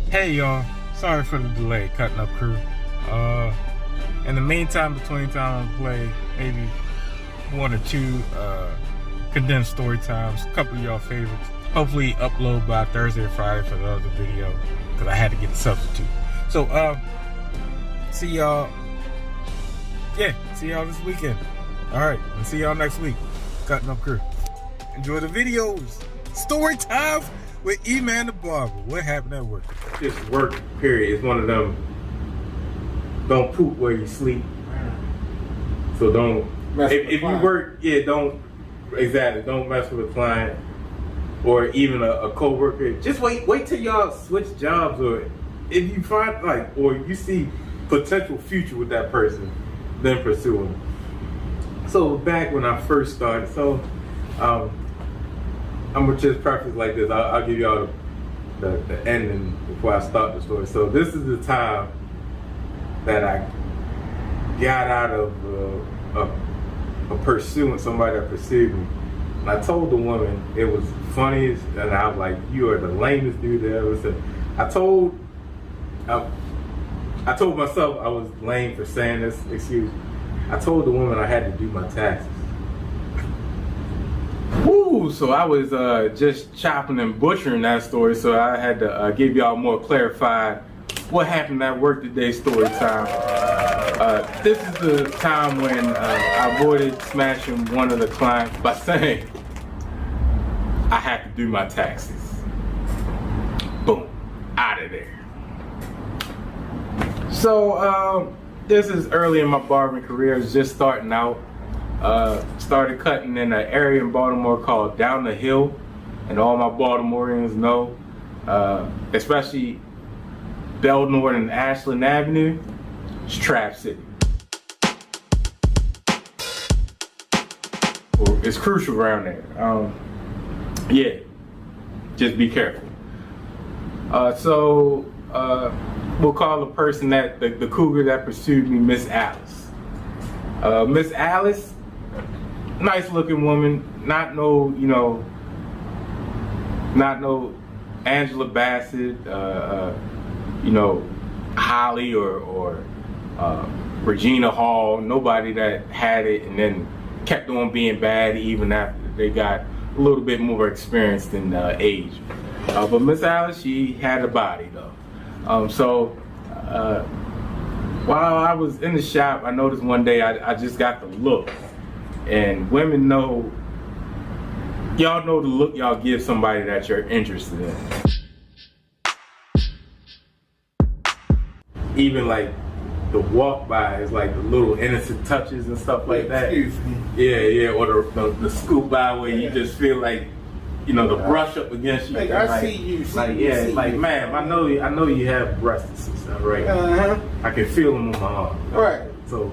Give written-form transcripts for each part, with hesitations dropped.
Hey y'all, sorry for the delay, cutting up crew. In the meantime, between time I play maybe one or two condensed story times, a couple of y'all favorites. Hopefully upload by Thursday or Friday for the other video, because I had to get the substitute. So see y'all this weekend. Alright, and see y'all next week. Cutting up crew. Enjoy the videos. Story time with Eman The Barber. What happened at work? Just work, period. It's one of them, don't poop where you sleep. So don't, if you work, don't mess with a client or even a co-worker. Just wait till y'all switch jobs, or if you find or you see potential future with that person, then pursue them. So back when I first started, I'm gonna just preface like this. I'll give y'all the ending before I start the story. So this is the time that I got out of pursuing somebody that pursued me. And I told the woman it was funny, and I was like, "You are the lamest dude that ever said." I told myself I was lame for saying this excuse. I told the woman I had to do my taxes. Woo! So I was just chopping and butchering that story, so I had to give y'all more clarified what happened at work today story time. This is the time when I avoided smashing one of the clients by saying I had to do my taxes. Boom, out of there. So this is early in my barbering career. I was just starting out. Started cutting in an area in Baltimore called Down the Hill, and all my Baltimoreans know, especially Belnord and Ashland Avenue, it's Trap City. It's crucial around there. Yeah, just be careful. So we'll call the person that the cougar that pursued me Miss Alice. Miss Alice, nice looking woman, not no Angela Bassett, Holly or Regina Hall, nobody that had it and then kept on being bad even after they got a little bit more experienced in age. But Miss Alice, she had a body though. While I was in the shop, I noticed one day I just got the look. And women know, y'all know the look y'all give somebody that you're interested in. Even like the walk by is like the little innocent touches and stuff like that. Excuse me. Yeah, or the scoop by where you just feel like, the brush up against you. I see you. Ma'am, I know you have breasts, right? I can feel them on my arm. Right. So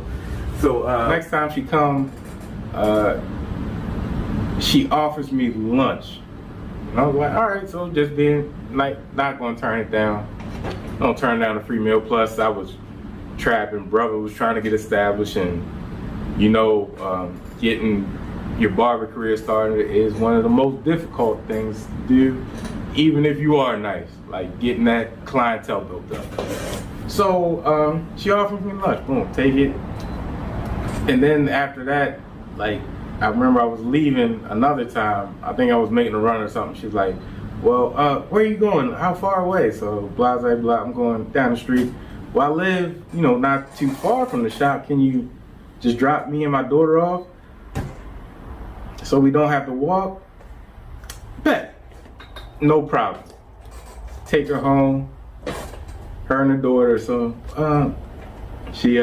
next time she comes, she offers me lunch. And I was like, all right, so just being not gonna turn it down. Don't turn down a free meal. Plus I was trapping, brother was trying to get established, and getting your barber career started is one of the most difficult things to do, even if you are nice, like getting that clientele built up. So she offered me lunch, boom, take it. And then after that, I remember I was leaving another time. I think I was making a run or something. She's like, well, where are you going? How far away? So blah, blah, blah. I'm going down the street. Well, I live, not too far from the shop. Can you just drop me and my daughter off so we don't have to walk? Bet. No problem. Take her home. Her and her daughter. So she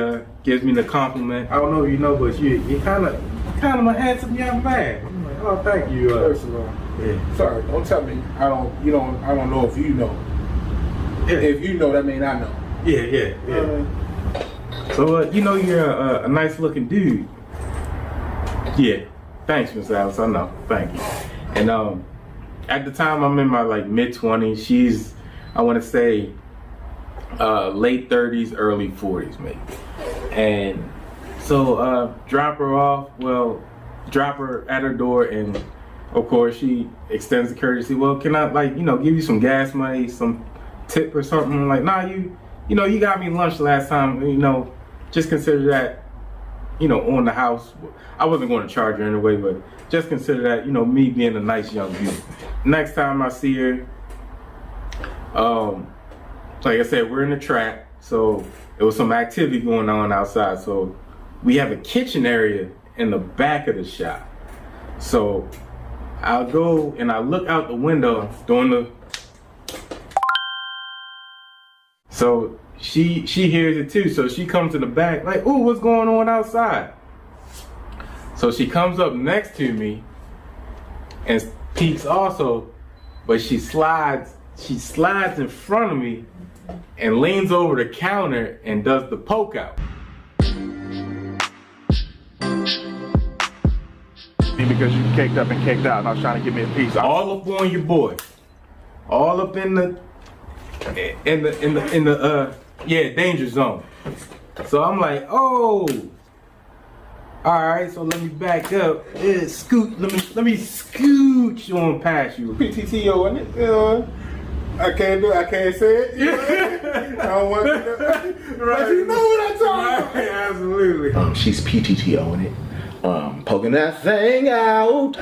gives me the compliment. I don't know if you know, but you're kind of a handsome young man. I'm like, oh, thank you. First of all, yeah. Sorry, don't tell me. I don't know if you know. Yeah. If you know, that means I know. Yeah. So you're a nice looking dude. Yeah. Thanks, Miss Alice. I know. Thank you. And at the time, I'm in my mid-20s. She's, I want to say, late 30s, early 40s, maybe. And so drop her off. Well, drop her at her door, and of course she extends the courtesy. Well, can I give you some gas money, some tip or something. I'm like, nah, you know, you got me lunch last time. You know, just consider that, you know, on the house. I wasn't going to charge her anyway, but just consider that, you know, me being a nice young beauty. Next time I see her, like I said, we're in the track, so there was some activity going on outside. So we have a kitchen area in the back of the shop. So I'll go and I look out the window doing the. So she hears it too. So she comes to the back like, "Ooh, what's going on outside?" So she comes up next to me and peeks also, but she slides in front of me and leans over the counter and does the poke out. Because you caked up and caked out, and I was trying to give me a piece. All up on your boy, all up in the danger zone. So I'm like, oh, all right. So let me back up. Scoot. Let me scooch on past you. PTTO, isn't it? I can't say it. You know? I don't want to. Right. But you know what I'm talking about. Absolutely. She's PTTOing it. Poking that thing out.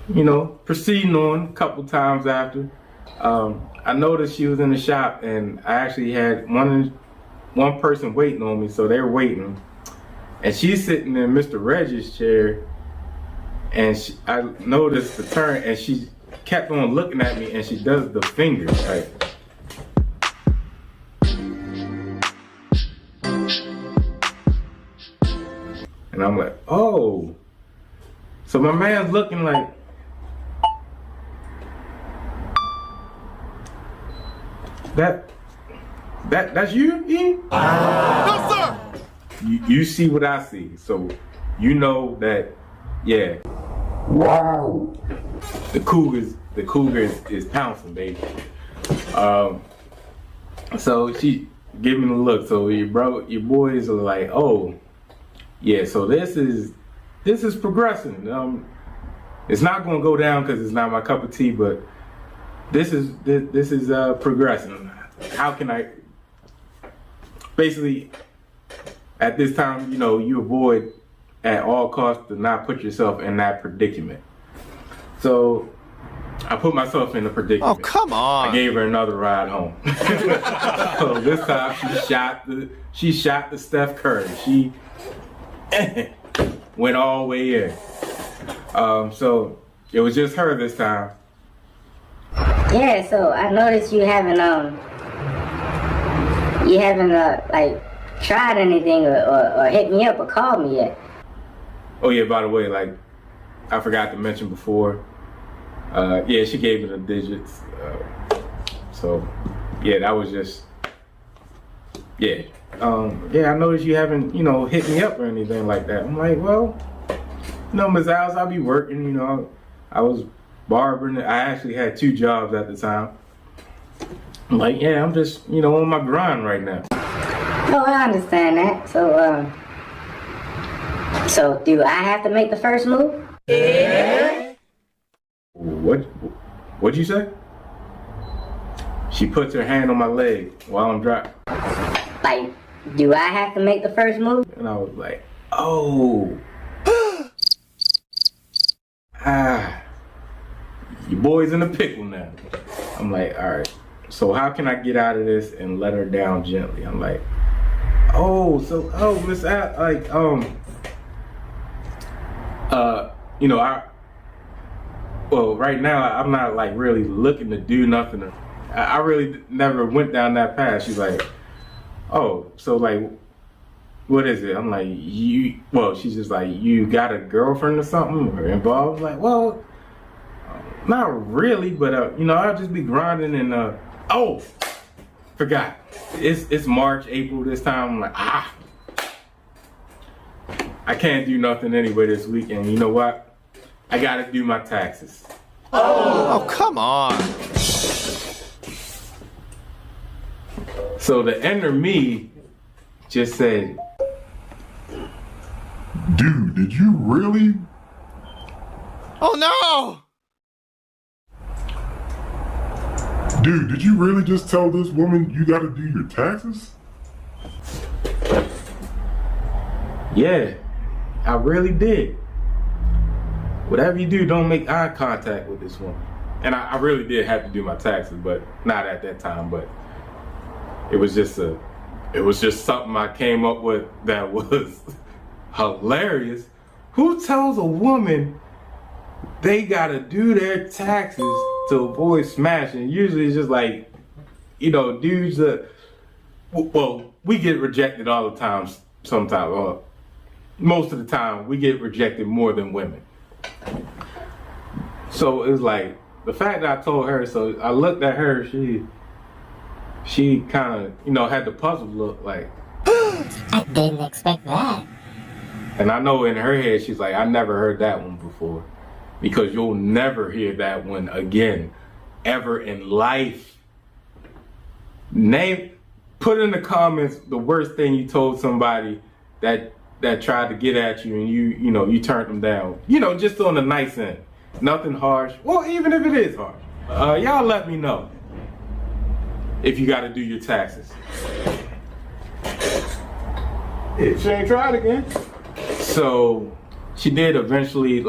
You know, proceeding on a couple times after, I noticed she was in the shop, and I actually had one person waiting on me, so they were waiting, and she's sitting in Mr. Reggie's chair, and I noticed the turn, and she kept on looking at me, and she does the fingers, right? And I'm like, oh. So my man's looking like, that's you, Ian? No, sir. You see what I see, so you know that, yeah. Wow. The cougar is pouncing, baby. So she gave me the look. So your boys are like, oh, yeah. So this is progressing. It's not gonna go down because it's not my cup of tea, but this is progressing. How can I? Basically, at this time, you know, you avoid at all costs to not put yourself in that predicament. So I put myself in a predicament. Oh, come on. I gave her another ride home. So this time she shot the Steph Curry. She went all the way in. So it was just her this time. Yeah, so I noticed you haven't like tried anything or hit me up or called me yet. Oh yeah, by the way, like I forgot to mention before. Yeah, she gave me the digits. So yeah, that was just yeah. Yeah, I noticed you haven't, you know, hit me up or anything like that. I'm like, well, you know, Ms. Alice, I'll be working, you know. I was barbering. I actually had 2 jobs at the time. I'm like, yeah, I'm just, you know, on my grind right now. Oh, I understand that. So do I have to make the first move? Yeah. What'd you say? She puts her hand on my leg while I'm driving. Like, do I have to make the first move? And I was like, oh. Your boy's in a pickle now. I'm like, all right. So how can I get out of this and let her down gently? I'm like, Miss Al, like, you know, well, right now I'm not like really looking to do nothing. I really never went down that path. She's like, oh, so like, what is it? I'm like, she's just like, you got a girlfriend or something or involved? I'm like, well, not really, but you know, I'll just be grinding and forgot. It's March, April this time. I'm like, I can't do nothing anyway this weekend. You know what? I gotta do my taxes. Oh, come on. So the inner me just said, dude, did you really? Oh no! Dude, did you really just tell this woman you gotta do your taxes? Yeah, I really did. Whatever you do, don't make eye contact with this woman. And I really did have to do my taxes, but not at that time. But it was just something I came up with that was hilarious. Who tells a woman they gotta do their taxes to avoid smashing? Usually it's just like, you know, dudes well, we get rejected all the time sometimes. Most of the time we get rejected more than women. So it was like, the fact that I told her, so I looked at her, she kind of, you know, had the puzzled look like. I didn't expect that. And I know in her head, she's like, I never heard that one before. Because you'll never hear that one again, ever in life. Put in the comments the worst thing you told somebody that tried to get at you and you turned them down. You know, just on the nice end. Nothing harsh. Well, even if it is harsh. Y'all let me know if you got to do your taxes. She ain't tried again. So she did eventually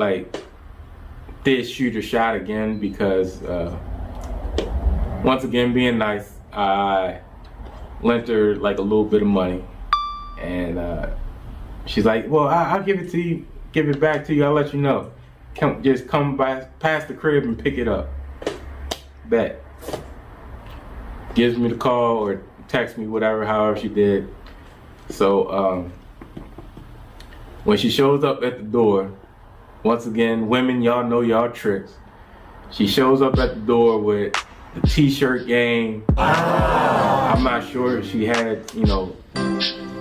did shoot her shot again because once again being nice, I lent her like a little bit of money, and she's like, well, I'll give it to you, give it back to you, I'll let you know. Just come by past the crib and pick it up. Bet. Gives me the call or text me, whatever, however she did. So when she shows up at the door, once again, women, y'all know y'all tricks. She shows up at the door with the t-shirt gang. I'm not sure if she had, you know,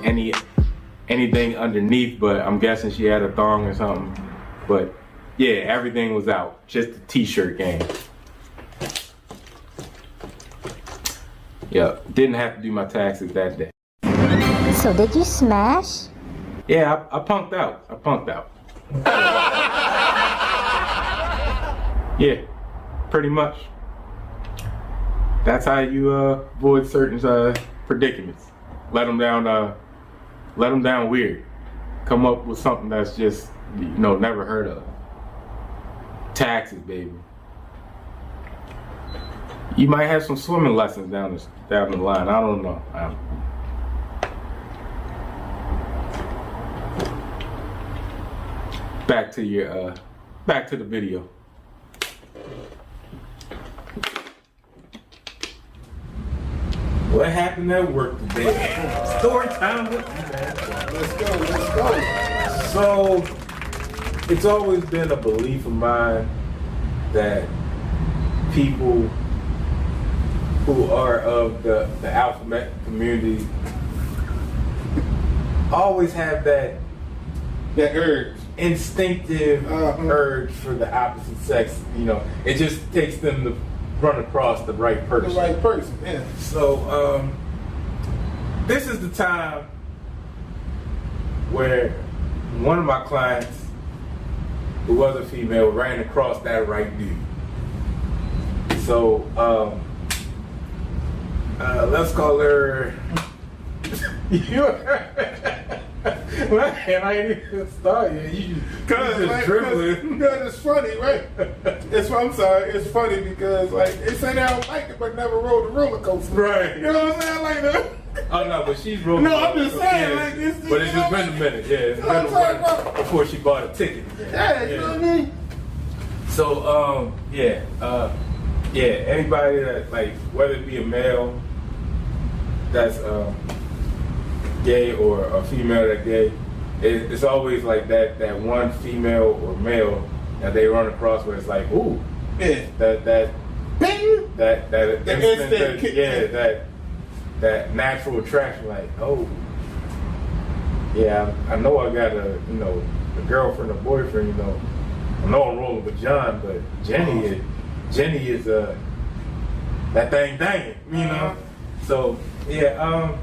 anything underneath, but I'm guessing she had a thong or something. But yeah, everything was out, just the t-shirt gang. Yeah, didn't have to do my taxes that day. So did you smash? Yeah, I punked out. Yeah, pretty much. That's how you avoid certain predicaments. Let them down weird. Come up with something that's just, you know, never heard of. Taxes, baby. You might have some swimming lessons down the line. I don't know. Back to the video. What happened at work today? Story time with you, man. Let's go. So, it's always been a belief of mine that people who are of the alphabet community always have that urge. Instinctive urge for the opposite sex. You know, it just takes them to run across the right person. The right person, yeah. So, this is the time where one of my clients, who was a female, ran across that right dude. So, let's call her. Man, I ain't even start yet. You just dribbling. Because it's funny, right? I'm sorry. It's funny because they say they don't like it, but never rode the roller coaster. Right. You know what I'm saying? Like that. Oh no, but she's rolling. No, I'm just saying, yeah, like this. But it's just been a minute. Yeah, it's been a minute before she bought a ticket. Yeah, you know what I mean? So, anybody that whether it be a male that's gay or a female that's gay, it's always like that one female or male that they run across where it's like, ooh, yeah, that instant, that natural attraction, like, oh, yeah, I know I got a girlfriend or boyfriend, you know. I know I'm rolling with John, but Jenny is that thing danging, you know. So yeah,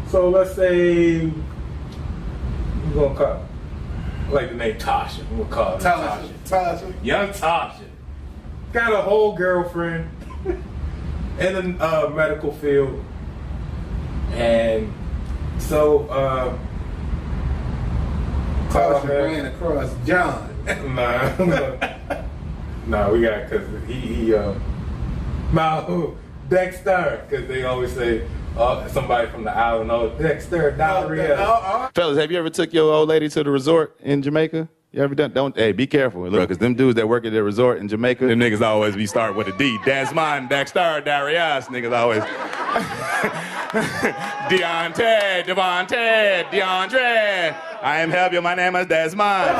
so let's say we're gonna call the name Tasha. We'll call her Tasha. Tasha. Young Tasha got a whole girlfriend. in the medical field, and so Tasha ran across John. Nah, we got because he Dexter, because they always say somebody from the island, Dexter diarrhea. Fellas, have you ever took your old lady to the resort in Jamaica? You ever done? Hey, be careful, because them dudes that work at the resort in Jamaica, them niggas always be starting with a D. Desmond, Dexter, Darius, niggas always. Deontay, Devontae, DeAndre. I am help you. My name is Desmond.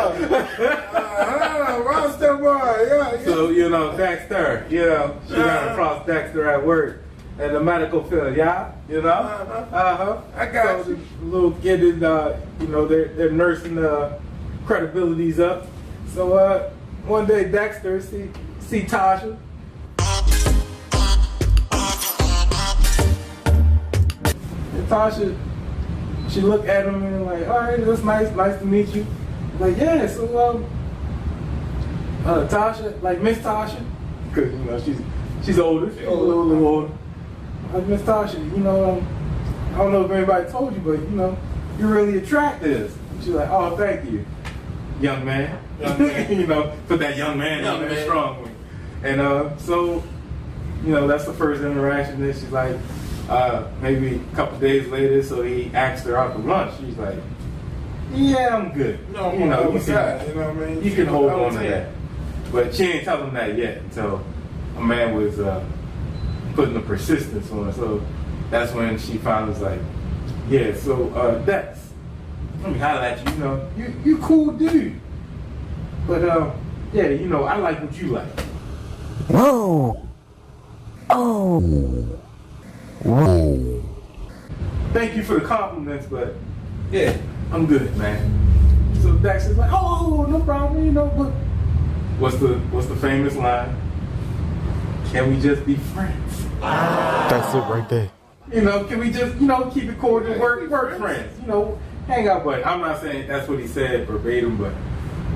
Roster boy, yeah. So, Dexter, she ran across Dexter at work in the medical field, yeah? I got so you. The little kid is, they're nursing the credibilities up. So, one day Dexter see Tasha. And Tasha, she looked at him and like, all right, that's nice to meet you. Like, yeah, so, Tasha, like Miss Tasha, because, she's older, she's a little older. Like, Miss Tasha, I don't know if anybody told you, but, you're really attractive. She's like, oh, thank you, young man. Put that young man in there strongly. And so, that's the first interaction. Then she's like, maybe a couple days later, so he asked her out to lunch. She's like, yeah, I'm good. You can hold on to that. But she ain't telling him that yet until a man was putting the persistence on her. So that's when she finally was like, yeah, so Dex, let me holler at you. You cool dude. But yeah, I like what you like. Whoa. Oh. Whoa. Thank you for the compliments, but yeah, I'm good, man. So Dex is like, oh, no problem, but what's the famous line? Can we just be friends? That's it right there. Can we just, keep it cordial, work friends, hang out, but I'm not saying that's what he said verbatim, but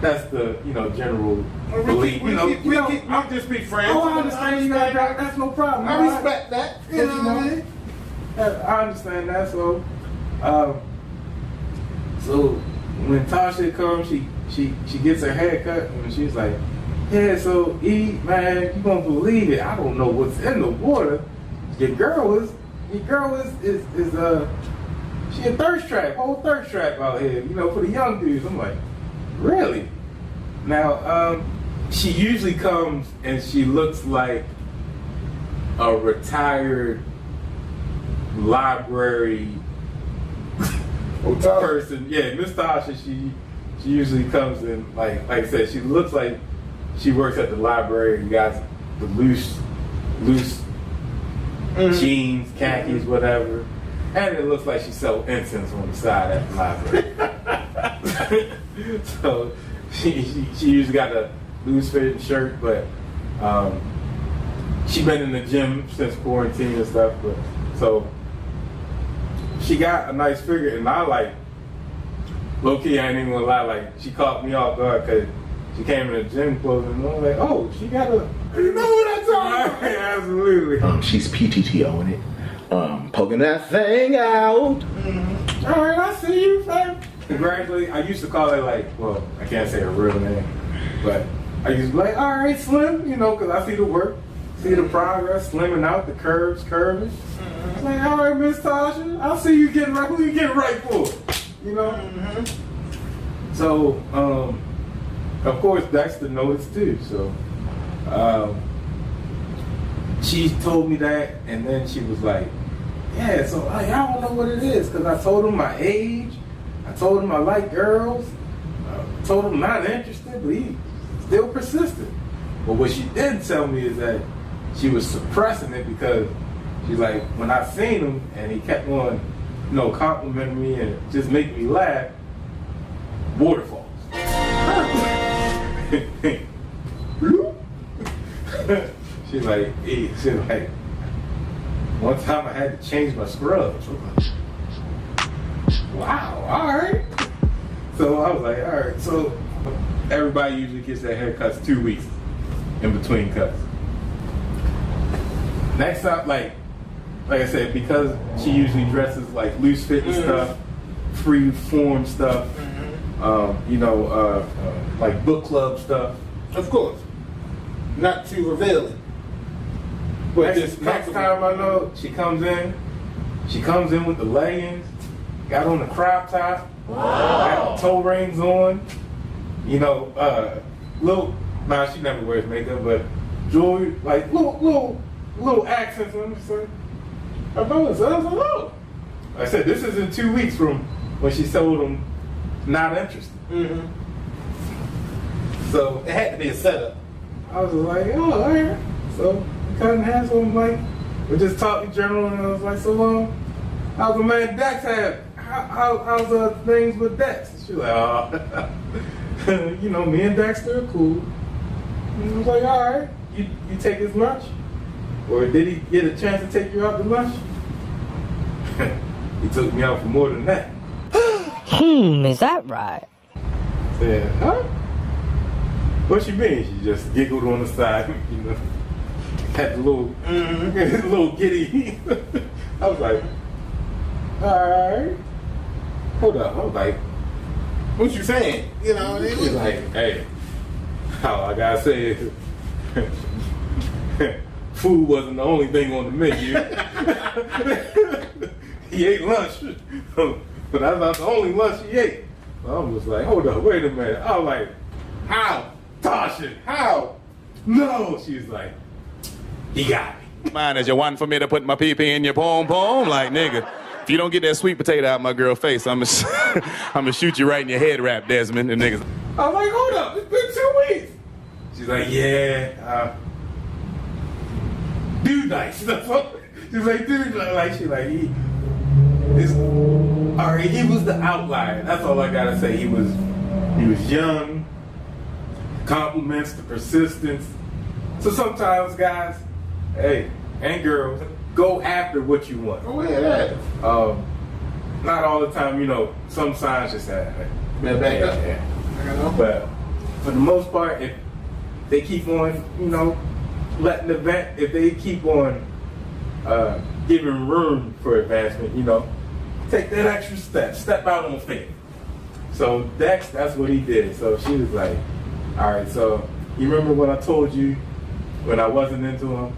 that's the, general belief. We just be friends. Oh, I understand. That's no problem. I respect that. You know what I mean? I understand that. So, so when Tasha comes, she gets her hair cut, and she's like, yeah, so man, you won't believe it. I don't know what's in the water. Your girl is she a thirst trap, whole thirst trap out here, for the young dudes. I'm like, really? Now, she usually comes and she looks like a retired library person. Yeah, Miss Tasha, she usually comes in, like I said, she looks like she works at the library and got the loose jeans, khakis, whatever. And it looks like she sells incense on the side at the library. So she usually got a loose fitting shirt, but she been in the gym since quarantine and stuff. But so she got a nice figure, and I like, low key, I ain't even gonna lie, like she caught me off guard because she came in the gym clothes, and I'm like, oh, she got a, You know what I'm talking about? absolutely. She's PTTOing it. Poking that thing out. All right, I see you, fam. Congratulations. I used to call her like, well, I can't say her real name, but I used to be like, all right, Slim, because I see the work, see the progress, slimming out, the curves, curving. It's like, all right, Miss Tasha, I see you getting right. Who you getting right for? So, of course, Dexter noticed too. So, she told me that, and then she was like, yeah, so I don't know what it is, because I told him my age, I told him I like girls, I told him not interested, but he still persisted. But what she did tell me is that she was suppressing it because she's like, when I seen him and he kept on, complimenting me and just making me laugh, waterfalls. She's like, one time I had to change my scrubs. Wow, all right. So I was like, all right. So everybody usually gets their haircuts 2 weeks in between cuts. next time, like I said, because she usually dresses like loose fitting stuff, free form stuff, like book club stuff. Of course. Not too revealing. But Next time I know, she comes in with the leggings, got on the crop top, got toe rings on, she never wears makeup, but jewelry, like little accents on the side. I know, hello. I said, this is in 2 weeks from when she told him not interested. Mm-hmm. So it had to be a setup. I was like, oh, all right. So we cutting hands, so I'm like, we're just talking general, and I was like, so how's the man Dex have? How's things with Dex? She's like, oh, me and Dexter are cool. And I was like, all right, you take his lunch? Or did he get a chance to take you out to lunch? He took me out for more than that. Is that right? Said, huh? What you mean? She just giggled on the side, had the little giddy. I was like, alright. Hold up. I was like, What you saying? You know what I mean? she's like, hey, all I gotta say is food wasn't the only thing on the menu. He ate lunch, but that's not the only lunch he ate. So I was like, hold up, wait a minute. I was like, how? Tasha, how? No, she's like, he got me. Mine is your one for me to put my pee-pee in your pom-pom? Like, nigga, if you don't get that sweet potato out my girl face, I'm gonna shoot you right in your head wrap, Desmond. And niggas. I was like, hold up, it's been 2 weeks. She's like, yeah, dude nice. She's like, dude nice. She's like, he was the outlier. That's all I gotta say. He was young, compliments, the persistence. So sometimes guys, hey, and girls, go after what you want. Go ahead. Not all the time, some signs just have it. Back up. Yeah. But for the most part, if they keep on, letting the vent, if they keep on giving room for advancement, take that extra step out on faith. So Dex, that's what he did. So she was like, all right, so you remember what I told you when I wasn't into him?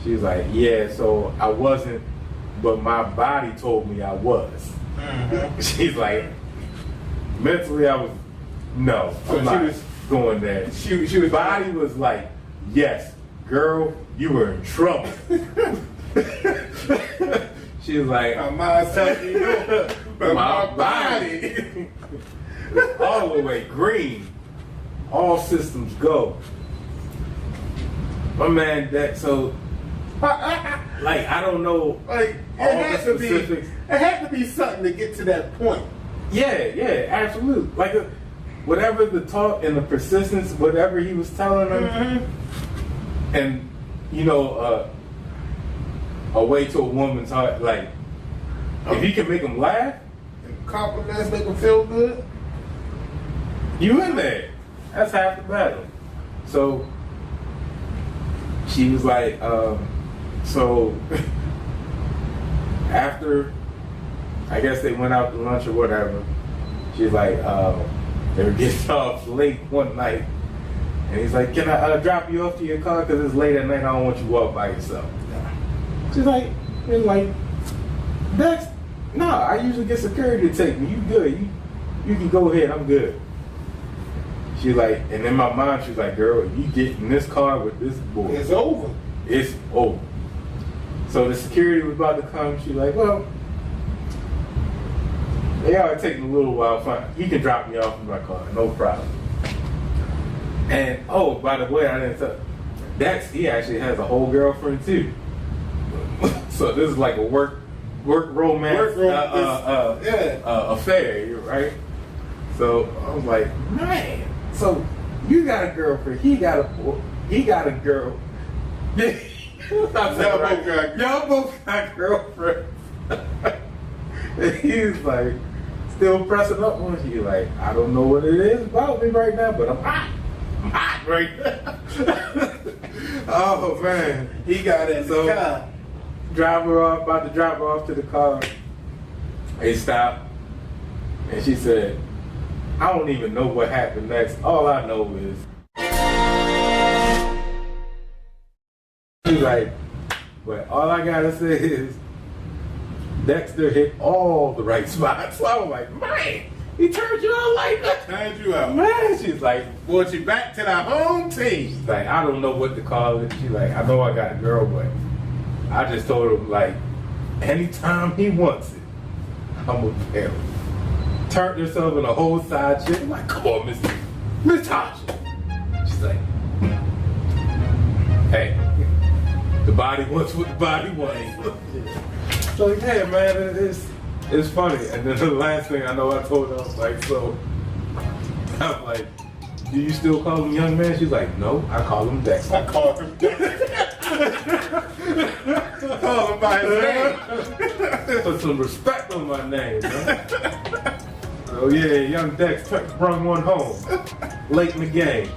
She was like, yeah, so I wasn't, but my body told me I was. Mm-hmm. She's like, mentally I was, no, I'm not going there. She was, body was like, yes, girl, you were in trouble. She was like, my mind's telling you no, but my body was all the way green. All systems go. My man, I don't know. Like, it had to be something to get to that point. Yeah, absolutely. Like, whatever the talk and the persistence, whatever he was telling them, and a way to a woman's heart, like, if you can make them laugh, compliments make them feel good, you in there. That's half the battle. So she was like, so after, I guess they went out to lunch or whatever, she's like, they were getting off late one night, and he's like, can I drop you off to your car, because it's late at night, I don't want you to walk by yourself. She's like, Dex, no, I usually get security to take me, you good, you can go ahead, I'm good. She's like, and in my mind, she's like, girl, if you get in this car with this boy, it's over. It's over. So the security was about to come. She's like, well, they are taking a little while. Fine. You can drop me off in my car, no problem. And by the way, I didn't tell Dex, he actually has a whole girlfriend too. So this is like a work romance affair, right? So I was like, man. So you got a girlfriend, he got a girl. Y'all both got girlfriends. And he was like, still pressing up on you. Like, I don't know what it is about me right now, but I'm hot. I'm hot right now. Oh man, he got it. So drive her off, about to drop her off to the car. They stopped, and she said, I don't even know what happened next. All I know is, she's like, but all I gotta say is, Dexter hit all the right spots. So I was like, man, he turned you out like that. Turned you out. Man, she's like, Brought you back to the home team. she's like, I don't know what to call it. She's like, I know I got a girl, but I just told him, like, anytime he wants it, I'm gonna pay him. Turned herself in a whole side chick. I'm like, come on, Miss Tasha. She's like, hey, the body wants what the body wants. So like, hey man, it's funny. And then the last thing I know, I told her, I was like, so I'm like, do you still call him young man? She's like, no, I call him Dexter. I call him Dexter. Call him by his name. Put some respect on my name, man. Oh yeah, young Dex brung one home. Late in the game.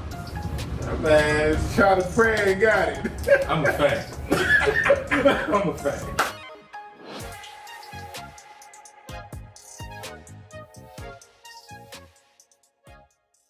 Man, Charlie Prayer got it. I'm a fan. I'm a fan.